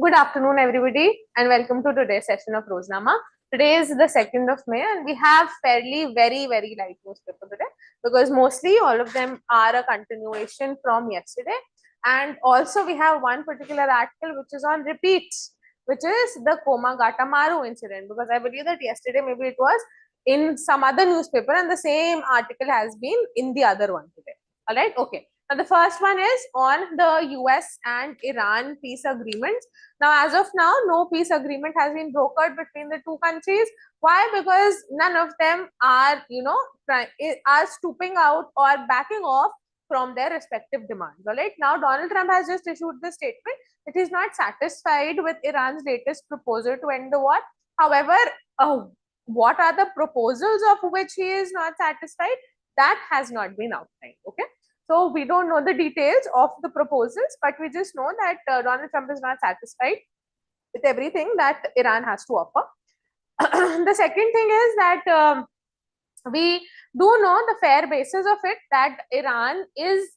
Good afternoon, everybody, and welcome to today's session of Roznama. Today is the 2nd of May, and we have fairly very light newspaper today because mostly all of them are a continuation from yesterday. And also, we have one particular article which is on repeats, which is the Komagata Maru incident. Because I believe that yesterday maybe it was in some other newspaper, and the same article has been in the other one today. All right, okay. Now, the first one is on the US and Iran peace agreements. Now, as of now, no peace agreement has been brokered between the two countries. Why? Because none of them are, are stooping out or backing off from their respective demands. All right. Now, Donald Trump has just issued the statement that he is not satisfied with Iran's latest proposal to end the war. However, what are the proposals of which he is not satisfied? That has not been outlined. Okay. So we don't know the details of the proposals, but we just know that Donald Trump is not satisfied with everything that Iran has to offer. The second thing is that we do know the fair basis of it, that Iran is,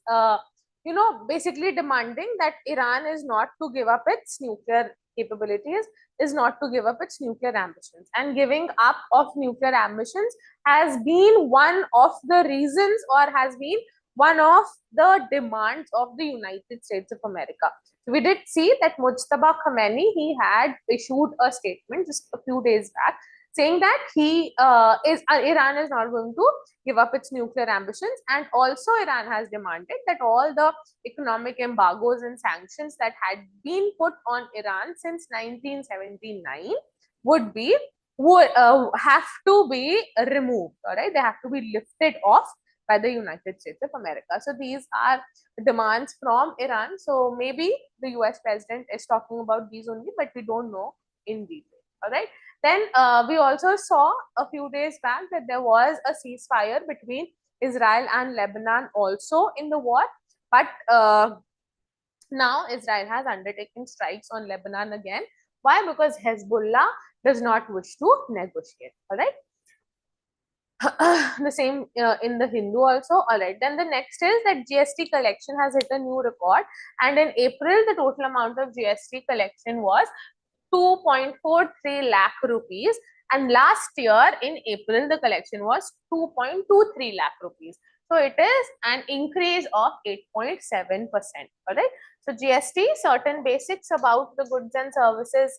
basically demanding that Iran is not to give up its nuclear capabilities, is not to give up its nuclear ambitions. And giving up of nuclear ambitions has been one of the reasons, or has been one of the demands of the United States of America. We did see that Mujtaba Khamenei, he had issued a statement just a few days back saying that Iran is not going to give up its nuclear ambitions, and also Iran has demanded that all the economic embargoes and sanctions that had been put on Iran since 1979 would have to be removed. All right, they have to be lifted off by the United States of America. So these are demands from Iran. So maybe the US president is talking about these only, but we don't know in detail. All right. Then we also saw a few days back that there was a ceasefire between Israel and Lebanon also in the war. But now Israel has undertaken strikes on Lebanon again. Why? Because Hezbollah does not wish to negotiate. All right. The same in the Hindu also. All right, then the next is that GST collection has hit a new record, and in April the total amount of GST collection was 2.43 lakh rupees, and last year in April the collection was 2.23 lakh rupees. So it is an increase of 8.7%. All right, so GST, certain basics about the goods and services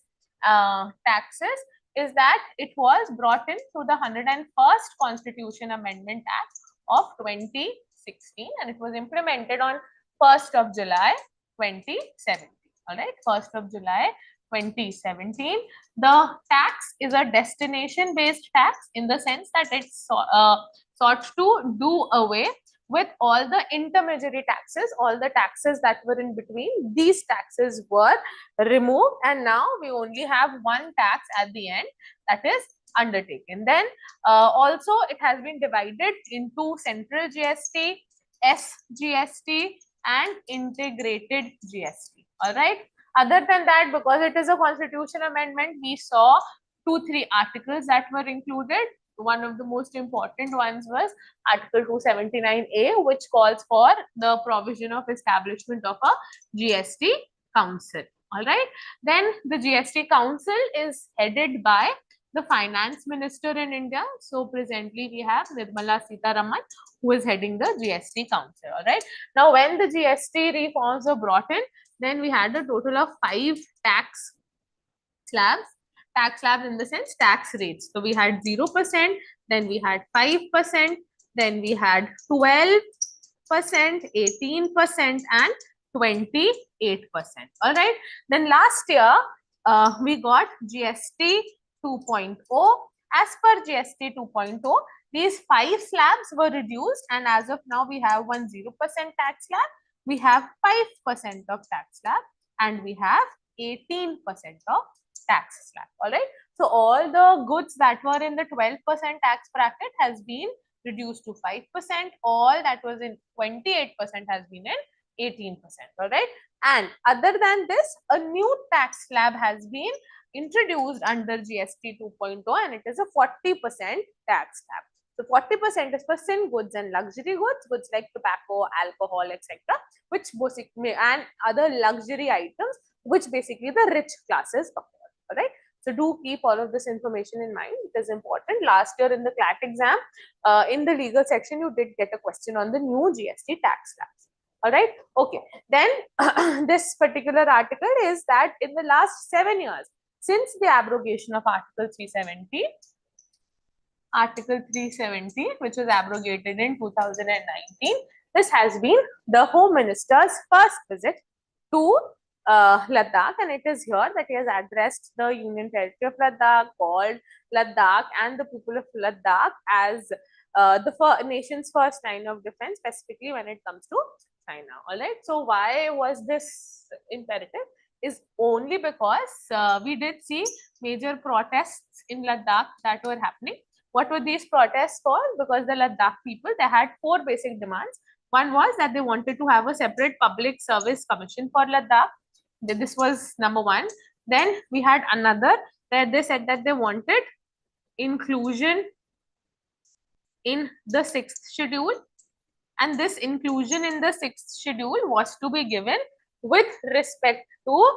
taxes is that it was brought in through the 101st Constitution Amendment Act of 2016, and it was implemented on 1st of July 2017. All right, 1st of July 2017. The tax is a destination-based tax in the sense that it sought to do away with all the intermediary taxes, all the taxes that were in between. These taxes were removed, and now we only have one tax at the end, that is undertaken. Then also it has been divided into central GST, SGST, and integrated GST. All right. Other than that, because it is a constitution amendment, we saw 2-3 articles that were included. One of the most important ones was Article 279A, which calls for the provision of establishment of a GST council. All right. Then the GST council is headed by the finance minister in India. So presently we have Nirmala Sitharaman, who is heading the GST council. All right. Now, when the GST reforms were brought in, then we had a total of 5 tax slabs in the sense tax rates. So we had 0%, then we had 5%, then we had 12%, 18%, and 28%. All right. Then last year we got GST 2.0. As per GST 2.0, these 5 slabs were reduced, and as of now we have 10% tax slab, we have 5% of tax slab, and we have 18% of tax slab. All right. So all the goods that were in the 12% tax bracket has been reduced to 5%. All that was in 28% has been in 18%. All right. And other than this, a new tax slab has been introduced under GST 2.0, and it is a 40% tax slab. So 40% is for sin goods and luxury goods, goods like tobacco, alcohol, etc., which and other luxury items which basically the rich classes afford. All right. So do keep all of this information in mind. It is important. Last year in the CLAT exam, in the legal section, you did get a question on the new GST tax slabs. All right. Okay. Then this particular article is that in the last 7 years, since the abrogation of Article 370, which was abrogated in 2019, this has been the Home Minister's first visit to Ladakh, and it is here that he has addressed the Union Territory of Ladakh, called Ladakh and the people of Ladakh as the nation's first line of defense, specifically when it comes to China. All right. So why was this imperative? Is only because we did see major protests in Ladakh that were happening. What were these protests for? Because the Ladakh people, they had 4 basic demands. One was that they wanted to have a separate public service commission for Ladakh. This was number 1. Then we had another where they said that they wanted inclusion in the 6th schedule, and this inclusion in the 6th schedule was to be given with respect to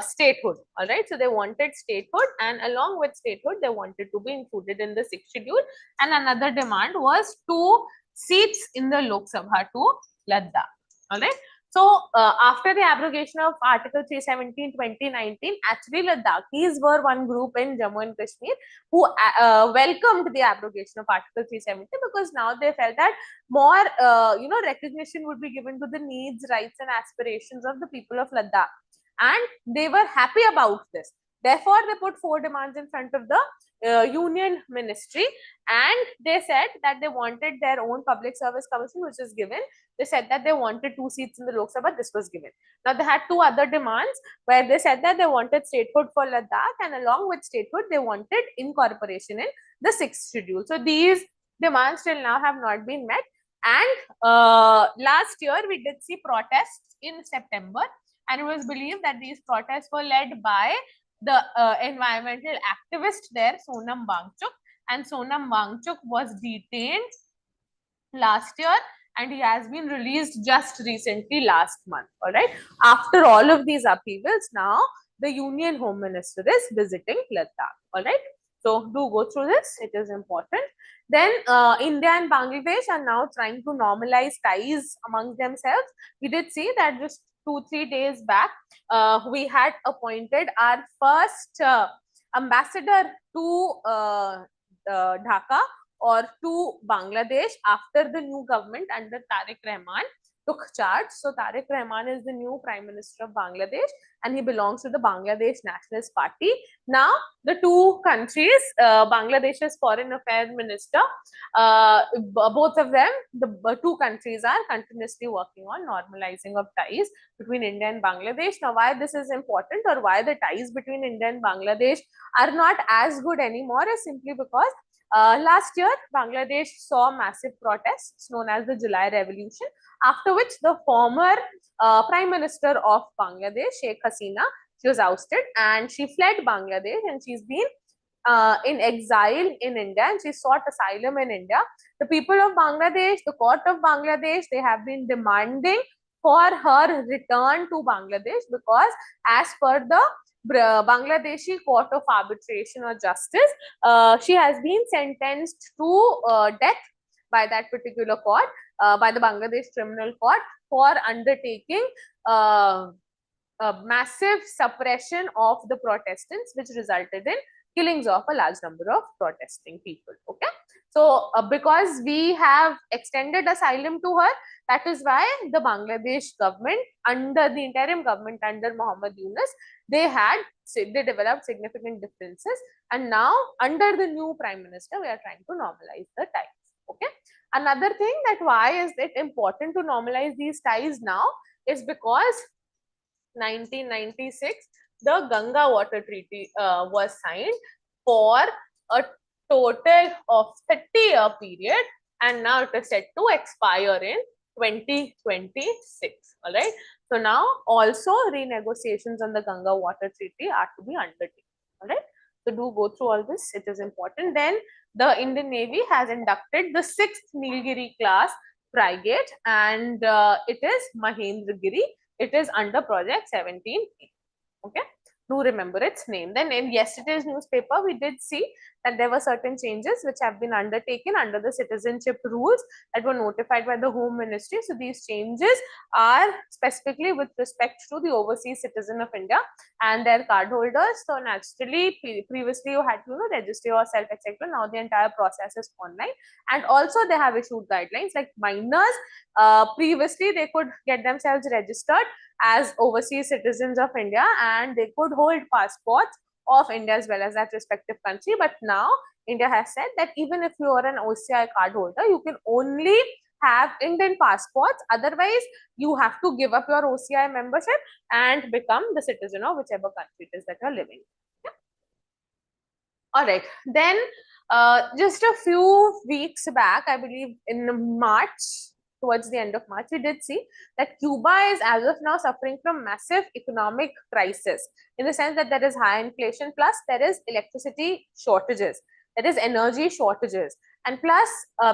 statehood. All right. So they wanted statehood, and along with statehood, they wanted to be included in the 6th schedule. And another demand was 2 seats in the Lok Sabha to Ladakh. All right. So after the abrogation of Article 370 in 2019, actually Ladakhis were one group in Jammu and Kashmir who welcomed the abrogation of Article 370, because now they felt that more recognition would be given to the needs, rights and aspirations of the people of Ladakh, and they were happy about this. Therefore, they put 4 demands in front of the Union Ministry, and they said that they wanted their own public service commission, which is given. They said that they wanted 2 seats in the Lok Sabha. This was given. Now, they had 2 other demands where they said that they wanted statehood for Ladakh, and along with statehood, they wanted incorporation in the 6th schedule. So, these demands till now have not been met. And last year, we did see protests in September, and it was believed that these protests were led by the environmental activist there, Sonam Wangchuk, and Sonam Wangchuk was detained last year, and he has been released just recently last month. All right. After all of these upheavals, now the Union Home Minister is visiting Ladakh. All right. So do go through this. It is important. Then India and Bangladesh are now trying to normalize ties amongst themselves. We did see that just 2-3 days back, we had appointed our first ambassador to Dhaka or to Bangladesh after the new government under Tariq Rahman took charge. So Tariq Rahman is the new Prime Minister of Bangladesh, and he belongs to the Bangladesh Nationalist Party. Now, the 2 countries, Bangladesh's Foreign Affairs Minister, both of them, the 2 countries are continuously working on normalizing of ties between India and Bangladesh. Now, why this is important, or why the ties between India and Bangladesh are not as good anymore, is simply because last year, Bangladesh saw massive protests known as the July Revolution, after which the former Prime Minister of Bangladesh, Sheikh Hasina, she was ousted and she fled Bangladesh, and she's been in exile in India, and she sought asylum in India. The people of Bangladesh, the court of Bangladesh, they have been demanding for her return to Bangladesh, because as per the Bangladeshi Court of Arbitration or Justice, she has been sentenced to death by that particular court, by the Bangladesh Criminal Court, for undertaking a massive suppression of the Protestants, which resulted in killings of a large number of protesting people. Okay. So, because we have extended asylum to her, that is why the Bangladesh government, under the interim government under Muhammad Yunus, they developed significant differences, and now under the new Prime Minister, we are trying to normalize the ties. Okay. Another thing, that why is it important to normalize these ties now, is because 1996, the Ganga Water Treaty was signed for a total of 30-year period, and now it is set to expire in 2026. All right. So now also renegotiations on the Ganga Water Treaty are to be undertaken. All right. So do go through all this. It is important. Then the Indian Navy has inducted the 6th Nilgiri class frigate, and it is Mahendragiri. It is under Project 17. Okay, do remember its name. Then in yesterday's newspaper, we did see that there were certain changes which have been undertaken under the citizenship rules that were notified by the Home Ministry. So these changes are specifically with respect to the overseas citizen of India and their card holders. So naturally, previously you had to register yourself, etc. Now the entire process is online, and also they have issued guidelines like minors. Previously they could get themselves registered as overseas citizens of India and they could hold passports of India as well as that respective country. But now India has said that even if you are an OCI card holder, you can only have Indian passports. Otherwise, you have to give up your OCI membership and become the citizen of whichever country it is that you're living. Yeah. All right. Then just a few weeks back, I believe in March, towards the end of March, we did see that Cuba is as of now suffering from massive economic crisis in the sense that there is high inflation, plus there is electricity shortages, there is energy shortages, and plus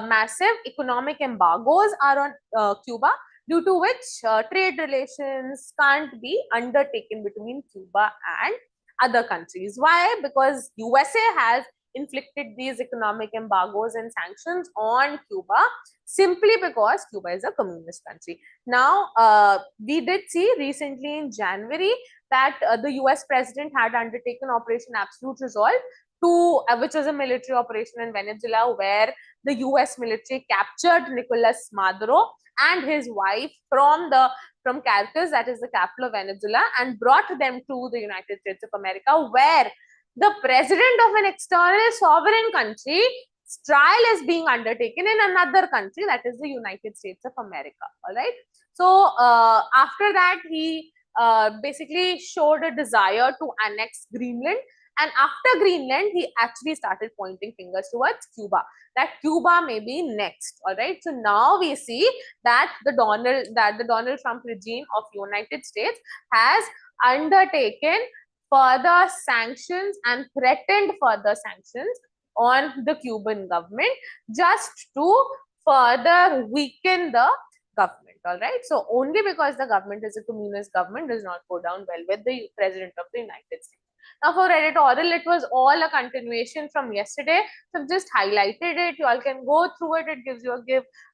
massive economic embargoes are on Cuba, due to which trade relations can't be undertaken between Cuba and other countries. Why? Because USA has inflicted these economic embargoes and sanctions on Cuba simply because Cuba is a communist country. Now, we did see recently in January that the US president had undertaken Operation Absolute Resolve, which was a military operation in Venezuela where the US military captured Nicolas Maduro and his wife from Caracas, that is the capital of Venezuela, and brought them to the United States of America, where the president of an external sovereign country trial is being undertaken in another country, that is the United States of America. All right. So after that, he basically showed a desire to annex Greenland. And after Greenland, he actually started pointing fingers towards Cuba, that Cuba may be next. All right. So now we see that the Donald Trump regime of United States has undertaken further sanctions and threatened further sanctions on the Cuban government just to further weaken the government. All right. So only because the government is a communist government does not go down well with the president of the United States. Now for editorial, it was all a continuation from yesterday. So I've just highlighted it. You all can go through it. It gives you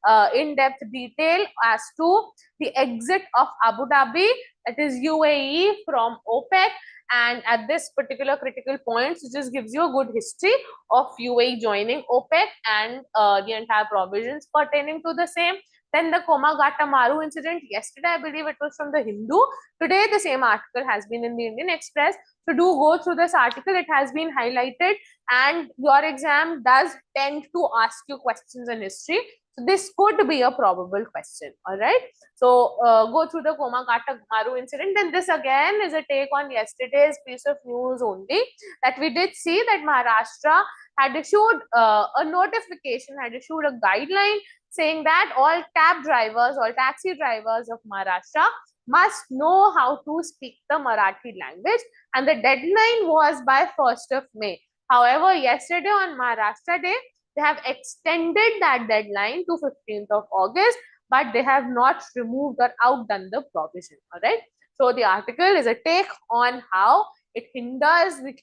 a in-depth detail as to the exit of Abu Dhabi, that is UAE, from OPEC. And at this particular critical point, it just gives you a good history of UAE joining OPEC and the entire provisions pertaining to the same. Then the Komagata Maru incident, yesterday I believe it was from the Hindu. Today the same article has been in the Indian Express. So do go through this article. It has been highlighted and your exam does tend to ask you questions in history. So this could be a probable question. All right. So go through the Komagata Maru incident. And this again is a take on yesterday's piece of news only, that we did see that Maharashtra had issued a notification, had issued a guideline saying that all cab drivers, all taxi drivers of Maharashtra must know how to speak the Marathi language, and the deadline was by 1st of May. However, yesterday on Maharashtra Day, they have extended that deadline to 15th of August, but they have not removed or outdone the provision. All right. So the article is a take on how it hinders the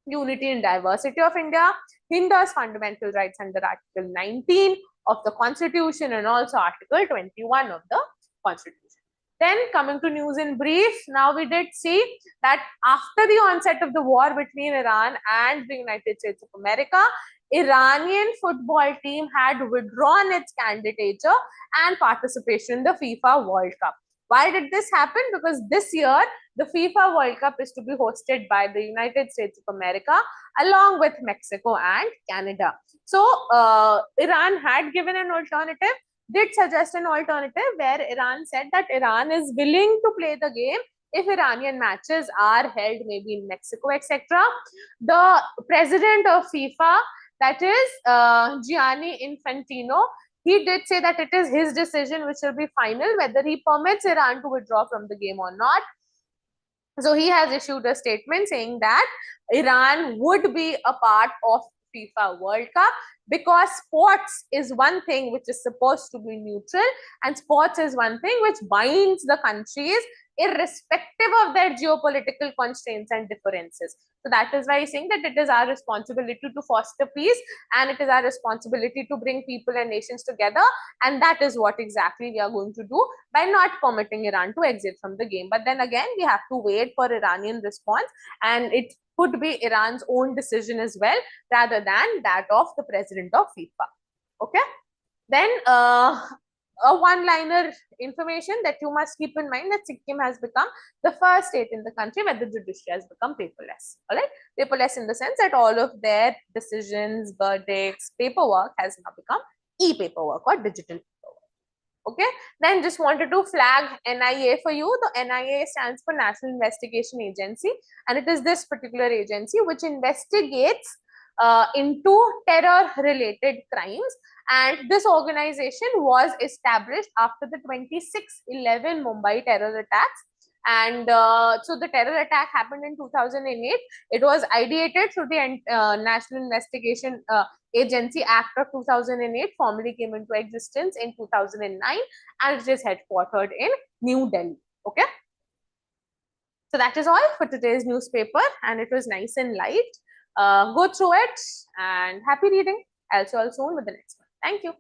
unity and diversity of India, hinders fundamental rights under Article 19 of the Constitution and also Article 21 of the Constitution. Then coming to news in brief, now we did see that after the onset of the war between Iran and the United States of America, Iranian football team had withdrawn its candidature and participation in the FIFA World Cup. Why did this happen? Because this year, the FIFA World Cup is to be hosted by the United States of America along with Mexico and Canada. So, Iran had given an alternative, did suggest an alternative where Iran said that Iran is willing to play the game if Iranian matches are held maybe in Mexico, etc. The president of FIFA, that is Gianni Infantino, he did say that it is his decision which will be final whether he permits Iran to withdraw from the game or not. So he has issued a statement saying that Iran would be a part of FIFA World Cup, because sports is one thing which is supposed to be neutral, and sports is one thing which binds the countries irrespective of their geopolitical constraints and differences. So that is why I think that it is our responsibility to foster peace, and it is our responsibility to bring people and nations together, and that is what exactly we are going to do by not permitting Iran to exit from the game. But then again, we have to wait for Iranian response, and it could be Iran's own decision as well, rather than that of the president of FIFA. Okay? Then a one-liner information that you must keep in mind, that Sikkim has become the first state in the country where the judiciary has become paperless. All right, paperless in the sense that all of their decisions, verdicts, paperwork has now become e-paperwork or digital paperwork. Okay, then just wanted to flag NIA for you. The NIA stands for National Investigation Agency, and it is this particular agency which investigates into terror-related crimes. And this organization was established after the 26/11 Mumbai terror attacks. And so the terror attack happened in 2008. It was ideated through the National Investigation Agency Act of 2008, formally came into existence in 2009, and it is headquartered in New Delhi. Okay. So that is all for today's newspaper, and it was nice and light. Go through it, and happy reading. I'll see you all soon with the next one. Thank you.